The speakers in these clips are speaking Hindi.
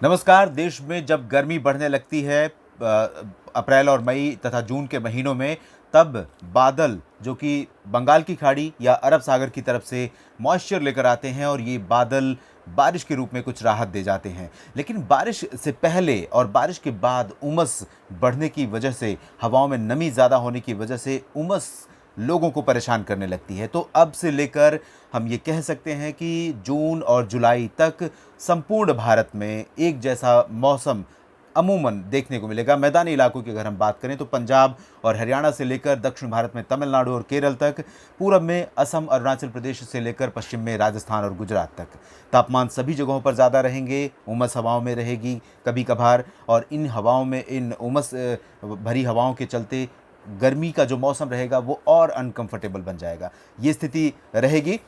नमस्कार। देश में जब गर्मी बढ़ने लगती है अप्रैल और मई तथा जून के महीनों में, तब बादल जो कि बंगाल की खाड़ी या अरब सागर की तरफ से मॉइस्चर लेकर आते हैं और ये बादल बारिश के रूप में कुछ राहत दे जाते हैं। लेकिन बारिश से पहले और बारिश के बाद उमस बढ़ने की वजह से, हवाओं में नमी ज़्यादा होने की वजह से उमस लोगों को परेशान करने लगती है। तो अब से लेकर हम ये कह सकते हैं कि जून और जुलाई तक संपूर्ण भारत में एक जैसा मौसम अमूमन देखने को मिलेगा। मैदानी इलाकों की अगर हम बात करें तो पंजाब और हरियाणा से लेकर दक्षिण भारत में तमिलनाडु और केरल तक, पूरब में असम, अरुणाचल प्रदेश से लेकर पश्चिम में राजस्थान और गुजरात तक तापमान सभी जगहों पर ज़्यादा रहेंगे। उमस हवाओं में रहेगी कभी कभार, और इन हवाओं में, इन उमस भरी हवाओं के चलते गर्मी का जो मौसम रहेगा वो और अनकंफर्टेबल बन जाएगा। ये स्थिति रहेगी।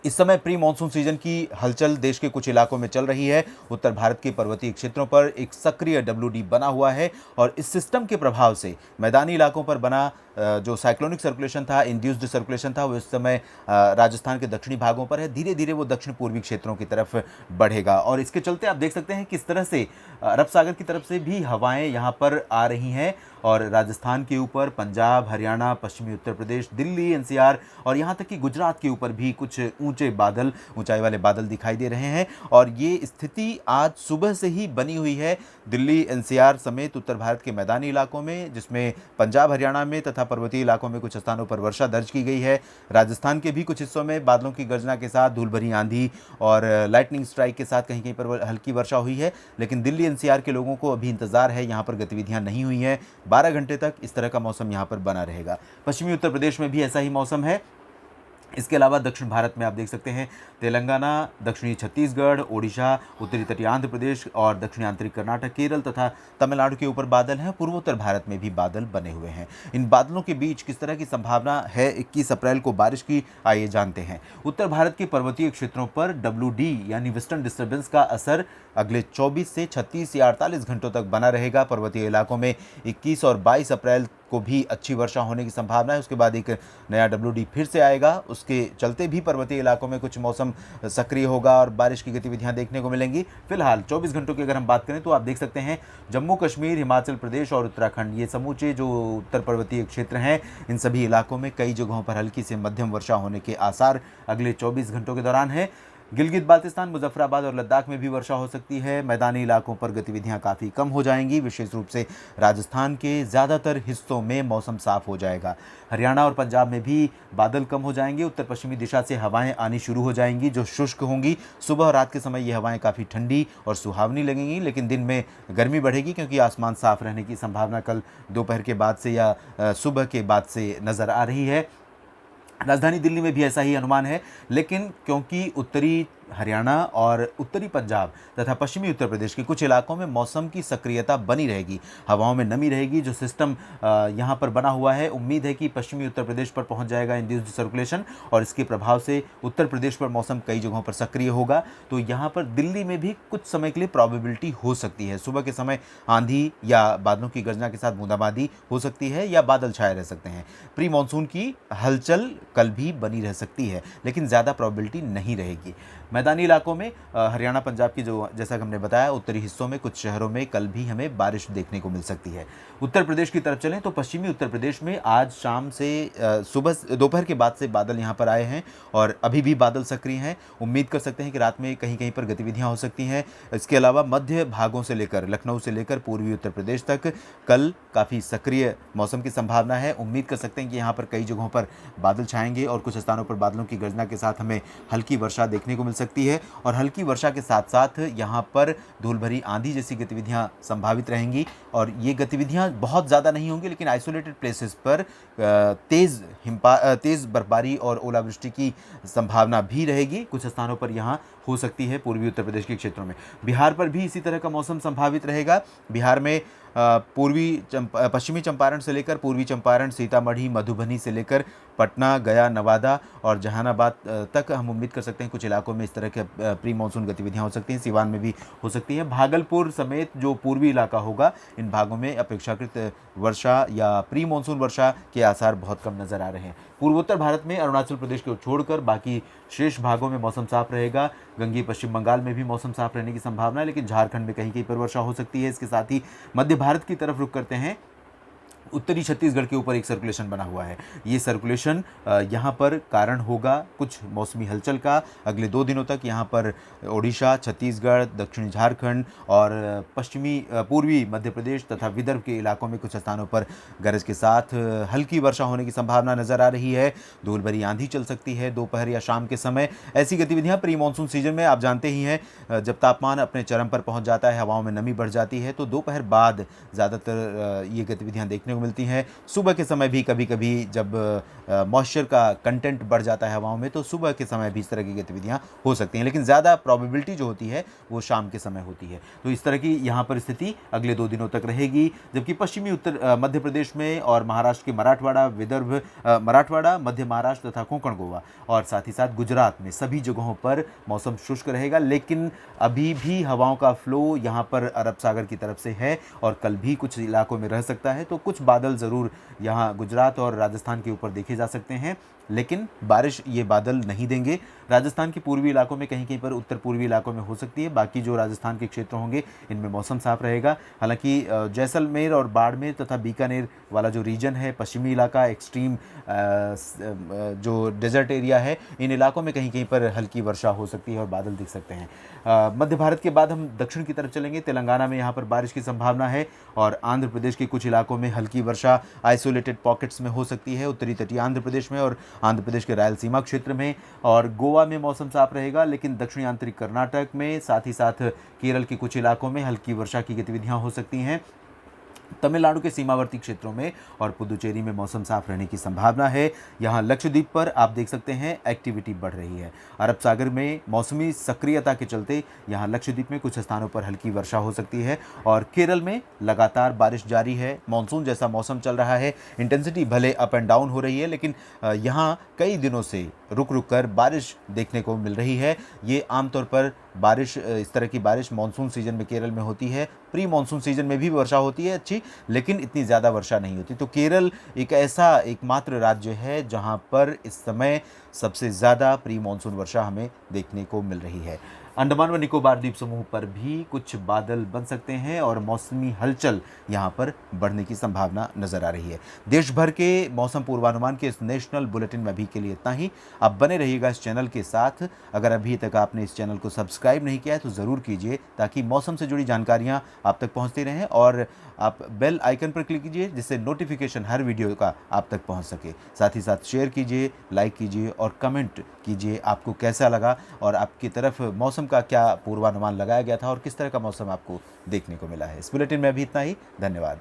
इस समय प्री मानसून सीजन की हलचल देश के कुछ इलाकों में चल रही है। उत्तर भारत के पर्वतीय क्षेत्रों पर एक सक्रिय डब्ल्यूडी बना हुआ है और इस सिस्टम के प्रभाव से मैदानी इलाकों पर बना जो साइक्लोनिक सर्कुलेशन था, इंड्यूस्ड सर्कुलेशन था, वो इस समय राजस्थान के दक्षिणी भागों पर है। धीरे धीरे वो दक्षिण पूर्वी क्षेत्रों की तरफ बढ़ेगा और इसके चलते आप देख सकते हैं किस तरह से अरब सागर की तरफ से भी हवाएं यहाँ पर आ रही हैं और राजस्थान के ऊपर, पंजाब, हरियाणा, पश्चिमी उत्तर प्रदेश, दिल्ली, एनसीआर और यहाँ तक कि गुजरात के ऊपर भी कुछ ऊंचे बादल, ऊंचाई वाले बादल दिखाई दे रहे हैं। और ये स्थिति आज सुबह से ही बनी हुई है दिल्ली, एनसीआर समेत उत्तर भारत के मैदानी इलाकों में, जिसमें पंजाब, हरियाणा में तथा पर्वतीय इलाकों में कुछ स्थानों पर वर्षा दर्ज की गई है। राजस्थान के भी कुछ हिस्सों में बादलों की गर्जना के साथ धूल भरी आंधी और लाइटनिंग स्ट्राइक के साथ कहीं कहीं पर हल्की वर्षा हुई है। लेकिन दिल्ली, एनसीआर के लोगों को अभी इंतजार है, यहाँ पर गतिविधियाँ नहीं हुई हैं। 12 घंटे तक इस तरह का मौसम यहाँ पर बना रहेगा। पश्चिमी उत्तर प्रदेश में भी ऐसा ही मौसम है। इसके अलावा दक्षिण भारत में आप देख सकते हैं तेलंगाना, दक्षिणी छत्तीसगढ़, ओडिशा, उत्तरी तटीय आंध्र प्रदेश और दक्षिणी आंतरिक कर्नाटक, केरल तथा तमिलनाडु के ऊपर बादल हैं। पूर्वोत्तर भारत में भी बादल बने हुए हैं। इन बादलों के बीच किस तरह की संभावना है 21 अप्रैल को बारिश की, आइए जानते हैं। उत्तर भारत के पर्वतीय क्षेत्रों पर WD यानी वेस्टर्न डिस्टर्बेंस का असर अगले 24 से 36 या 48 घंटों तक बना रहेगा। पर्वतीय इलाकों में 21 और 22 अप्रैल को भी अच्छी वर्षा होने की संभावना है। उसके बाद एक नया WD फिर से आएगा, उसके चलते भी पर्वतीय इलाकों में कुछ मौसम सक्रिय होगा और बारिश की गतिविधियां देखने को मिलेंगी। फिलहाल 24 घंटों की अगर हम बात करें तो आप देख सकते हैं जम्मू कश्मीर, हिमाचल प्रदेश और उत्तराखंड, ये समूचे जो उत्तर पर्वतीय क्षेत्र हैं, इन सभी इलाकों में कई जगहों पर हल्की से मध्यम वर्षा होने के आसार अगले 24 घंटों के दौरान है। गिलगित बाल्तिस्तान, मुजफ्फराबाद और लद्दाख में भी वर्षा हो सकती है। मैदानी इलाकों पर गतिविधियां काफ़ी कम हो जाएंगी। विशेष रूप से राजस्थान के ज़्यादातर हिस्सों में मौसम साफ हो जाएगा। हरियाणा और पंजाब में भी बादल कम हो जाएंगे। उत्तर पश्चिमी दिशा से हवाएं आनी शुरू हो जाएंगी जो शुष्क होंगी। सुबह और रात के समय ये हवाएं काफ़ी ठंडी और सुहावनी लगेंगी, लेकिन दिन में गर्मी बढ़ेगी क्योंकि आसमान साफ रहने की संभावना कल दोपहर के बाद से या सुबह के बाद से नज़र आ रही है। राजधानी दिल्ली में भी ऐसा ही अनुमान है, लेकिन क्योंकि उत्तरी हरियाणा और उत्तरी पंजाब तथा पश्चिमी उत्तर प्रदेश के कुछ इलाकों में मौसम की सक्रियता बनी रहेगी, हवाओं में नमी रहेगी, जो सिस्टम यहाँ पर बना हुआ है, उम्मीद है कि पश्चिमी उत्तर प्रदेश पर पहुँच जाएगा इंड्यूस्ड सर्कुलेशन और इसके प्रभाव से उत्तर प्रदेश पर मौसम कई जगहों पर सक्रिय होगा। तो यहाँ पर दिल्ली में भी कुछ समय के लिए प्रॉबिलिटी हो सकती है। सुबह के समय आंधी या बादलों की गर्जना के साथ बूंदाबांदी हो सकती है या बादल छाए रह सकते हैं। प्री मानसून की हलचल कल भी बनी रह सकती है, लेकिन ज़्यादा प्रॉबिलिटी नहीं रहेगी। मैदानी इलाकों में हरियाणा, पंजाब की जो, जैसा कि हमने बताया, उत्तरी हिस्सों में कुछ शहरों में कल भी हमें बारिश देखने को मिल सकती है। उत्तर प्रदेश की तरफ चलें तो पश्चिमी उत्तर प्रदेश में आज शाम से सुबह दोपहर के बाद से बादल यहाँ पर आए हैं और अभी भी बादल सक्रिय हैं। उम्मीद कर सकते हैं कि रात में कहीं कहीं पर गतिविधियाँ हो सकती हैं। इसके अलावा मध्य भागों से लेकर लखनऊ से लेकर पूर्वी उत्तर प्रदेश तक कल काफ़ी सक्रिय मौसम की संभावना है। उम्मीद कर सकते हैं कि यहाँ पर कई जगहों पर बादल छाएंगे और कुछ स्थानों पर बादलों की गर्जना के साथ हमें हल्की वर्षा देखने को मिल सकती है। और हल्की वर्षा के साथ साथ यहाँ पर धूल भरी आंधी जैसी गतिविधियाँ संभावित रहेंगी और ये गतिविधियाँ बहुत ज़्यादा नहीं होंगी, लेकिन आइसोलेटेड प्लेसेस पर तेज़ बर्फबारी और ओलावृष्टि की संभावना भी रहेगी। कुछ स्थानों पर यहाँ हो सकती है पूर्वी उत्तर प्रदेश के क्षेत्रों में। बिहार पर भी इसी तरह का मौसम संभावित रहेगा। बिहार में पश्चिमी चंपारण से लेकर पूर्वी चंपारण, सीतामढ़ी, मधुबनी से लेकर पटना, गया, नवादा और जहानाबाद तक हम उम्मीद कर सकते हैं कुछ इलाकों में इस तरह के प्री मानसून गतिविधियां हो सकती हैं। सिवान में भी हो सकती हैं। भागलपुर समेत जो पूर्वी इलाका होगा, इन भागों में अपेक्षाकृत वर्षा या प्री मानसून वर्षा के आसार बहुत कम नजर आ रहे हैं। पूर्वोत्तर भारत में अरुणाचल प्रदेश को छोड़कर बाकी शेष भागों में मौसम साफ रहेगा। गंगीय पश्चिम बंगाल में भी मौसम साफ रहने की संभावना है, लेकिन झारखंड में कहीं कहीं पर वर्षा हो सकती है। इसके साथ ही मध्य भारत की तरफ रुख करते हैं। उत्तरी छत्तीसगढ़ के ऊपर एक सर्कुलेशन बना हुआ है। ये सर्कुलेशन यहाँ पर कारण होगा कुछ मौसमी हलचल का। अगले 2 दिनों तक यहाँ पर ओडिशा, छत्तीसगढ़, दक्षिणी झारखंड और पश्चिमी पूर्वी मध्य प्रदेश तथा विदर्भ के इलाकों में कुछ स्थानों पर गरज के साथ हल्की वर्षा होने की संभावना नजर आ रही है। धूल भरी आंधी चल सकती है दोपहर या शाम के समय। ऐसी गतिविधियां प्री मानसून सीजन में आप जानते ही हैं, जब तापमान अपने चरम पर पहुंच जाता है, हवाओं में नमी बढ़ जाती है, तो दोपहर बाद ज़्यादातर ये गतिविधियां देखने को मिलती हैं। सुबह के समय भी कभी कभी जब मॉइस्चर का कंटेंट बढ़ जाता है हवाओं में, तो सुबह के समय भी इस तरह की गतिविधियां हो सकती हैं, लेकिन ज़्यादा प्रोबेबिलिटी जो होती है वो शाम के समय होती है। तो इस तरह की यहाँ पर स्थिति अगले 2 दिनों तक रहेगी। जबकि पश्चिमी उत्तर मध्य प्रदेश में और महाराष्ट्र के मराठवाड़ा, विदर्भ, मराठवाड़ा, मध्य महाराष्ट्र तथा कोंकण गोवा और साथ ही साथ गुजरात में सभी जगहों पर मौसम शुष्क रहेगा। लेकिन अभी भी हवाओं का फ्लो यहाँ पर अरब सागर की तरफ से है और कल भी कुछ इलाकों में रह सकता है। तो कुछ बादल ज़रूर यहाँ गुजरात और राजस्थान के ऊपर देखे जा सकते हैं, लेकिन बारिश ये बादल नहीं देंगे। राजस्थान के पूर्वी इलाकों में कहीं कहीं पर, उत्तर पूर्वी इलाकों में हो सकती है। बाकी जो राजस्थान के क्षेत्र होंगे इनमें मौसम साफ रहेगा। हालांकि जैसलमेर और बाड़मेर तथा बीकानेर वाला जो रीजन है, पश्चिमी इलाका, एक्सट्रीम जो डेजर्ट एरिया है, इन इलाकों में कहीं कहीं पर हल्की वर्षा हो सकती है और बादल दिख सकते हैं। मध्य भारत के बाद हम दक्षिण की तरफ चलेंगे। तेलंगाना में यहाँ पर बारिश की संभावना है और आंध्र प्रदेश के कुछ इलाकों में हल्की वर्षा आइसोलेटेड पॉकेट्स में हो सकती है, उत्तरी तटीय आंध्र प्रदेश में और आंध्र प्रदेश के रायलसीमा क्षेत्र में। और गोवा में मौसम साफ रहेगा, लेकिन दक्षिणी आंतरिक कर्नाटक में, साथ ही साथ केरल के कुछ इलाकों में हल्की वर्षा की गतिविधियां हो सकती हैं। तमिलनाडु के सीमावर्ती क्षेत्रों में और पुदुचेरी में मौसम साफ रहने की संभावना है। यहाँ लक्षद्वीप पर आप देख सकते हैं एक्टिविटी बढ़ रही है। अरब सागर में मौसमी सक्रियता के चलते यहाँ लक्षद्वीप में कुछ स्थानों पर हल्की वर्षा हो सकती है और केरल में लगातार बारिश जारी है। मानसून जैसा मौसम चल रहा है। इंटेंसिटी भले अप एंड डाउन हो रही है, लेकिन यहाँ कई दिनों से रुक रुक कर बारिश देखने को मिल रही है। ये आमतौर पर बारिश, इस तरह की बारिश मानसून सीजन में केरल में होती है। प्री मानसून सीजन में भी वर्षा होती है अच्छी, लेकिन इतनी ज़्यादा वर्षा नहीं होती। तो केरल एक ऐसा एकमात्र राज्य है जहां पर इस समय सबसे ज़्यादा प्री मानसून वर्षा हमें देखने को मिल रही है। अंडमान व निकोबार द्वीप समूह पर भी कुछ बादल बन सकते हैं और मौसमी हलचल यहाँ पर बढ़ने की संभावना नजर आ रही है। देश भर के मौसम पूर्वानुमान के इस नेशनल बुलेटिन में अभी के लिए इतना ही। आप बने रहिएगा इस चैनल के साथ। अगर अभी तक आपने इस चैनल को सब्सक्राइब नहीं किया है तो ज़रूर कीजिए, ताकि मौसम से जुड़ी जानकारियाँ आप तक पहुँचती रहें। और आप बेल आइकन पर क्लिक कीजिए, जिससे नोटिफिकेशन हर वीडियो का आप तक पहुँच सके। साथ ही साथ शेयर कीजिए, लाइक कीजिए और कमेंट कीजिए आपको कैसा लगा और आपकी तरफ मौसम का क्या पूर्वानुमान लगाया गया था और किस तरह का मौसम आपको देखने को मिला है। इस बुलेटिन में अभी इतना ही। धन्यवाद।